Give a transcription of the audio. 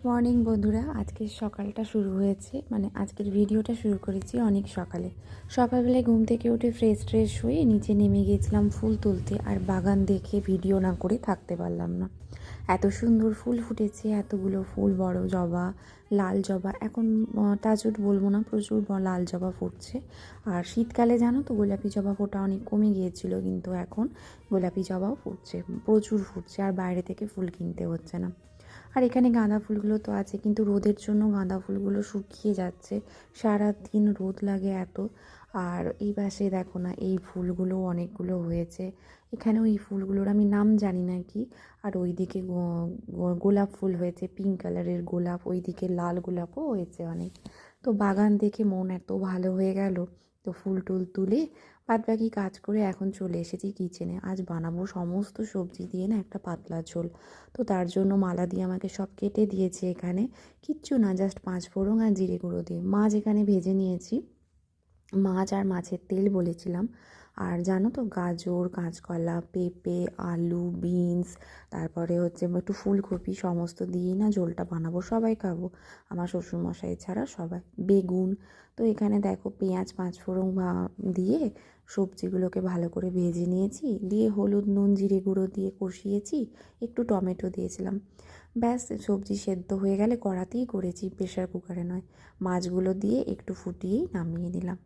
Morning বন্ধুরা, আজকের সকালটা শুরু হয়েছে, মানে আজকের ভিডিওটা শুরু করেছি অনেক সকালে। সকালবেলায় ঘুম থেকে উঠে ফ্রেশ হয়ে নিচে নেমে গিয়েছিলাম ফুল তুলতে। আর বাগান দেখে ভিডিও না করে থাকতে পারলাম না। এত সুন্দর ফুল ফুটেছে, এতগুলো ফুল, বড় জবা, লাল জবা। এখন টাচউড বলবো না, প্রচুর লাল জবা ফুটছে। আর শীতকালে জানো তো গোলাপি জবা ফোটা অনেক কমে গিয়েছিল, কিন্তু এখন গোলাপি জবাও ফুটছে, প্রচুর ফুটছে। আর বাইরে থেকে ফুল কিনতে হচ্ছে না। আর এখানে গাঁদা ফুলগুলো তো আছে, কিন্তু রোদের জন্য গাঁদা ফুলগুলো শুকিয়ে যাচ্ছে। সারাদিন রোদ লাগে এত। আর এই পাশে দেখো না, এই ফুলগুলো অনেকগুলো হয়েছে। এখানে ওই ফুলগুলোর আমি নাম জানি না কি। আর ওইদিকে গোলাপ ফুল হয়েছে, পিঙ্ক কালারের গোলাপ, ওইদিকে লাল গোলাপও হয়েছে অনেক। তো বাগান দেখে মন এত ভালো হয়ে গেল। তো ফুল টুল তুলে বাদবাকি কাজ করে এখন চলে এসেছি কিচেনে। আজ বানাবো সমস্ত সবজি দিয়ে না একটা পাতলা ঝোল। তো তার জন্য মালা দিয়ে আমাকে সব কেটে দিয়েছে এখানে। কিচ্ছু না, জাস্ট 5 ফোড়ন আর জিরে গুঁড়ো দিয়ে। মাছ এখানে ভেজে নিয়েছি, মাছ আর মাছের তেল বলেছিলাম। আর জানো তো, গাজর, কাঁচকলা, পেঁপে, আলু, বিনস, তারপরে হচ্ছে একটু ফুলকপি, সমস্ত দিয়েই না ঝোলটা বানাবো। সবাই খাবো, আমার শ্বশুরমশাই ছাড়া সবাই। বেগুন। তো এখানে দেখো পেঁয়াজ 5 ফোড়ন দিয়ে সবজিগুলোকে ভালো করে ভেজে নিয়েছি, দিয়ে হলুদ নুন জিরে গুঁড়ো দিয়ে কষিয়েছি, একটু টমেটো দিয়েছিলাম। ব্যাস, সবজি সেদ্ধ হয়ে গেলে কড়াতেই করেছি, প্রেশার কুকারে নয়। মাছগুলো দিয়ে একটু ফুটিয়েই নামিয়ে নিলাম।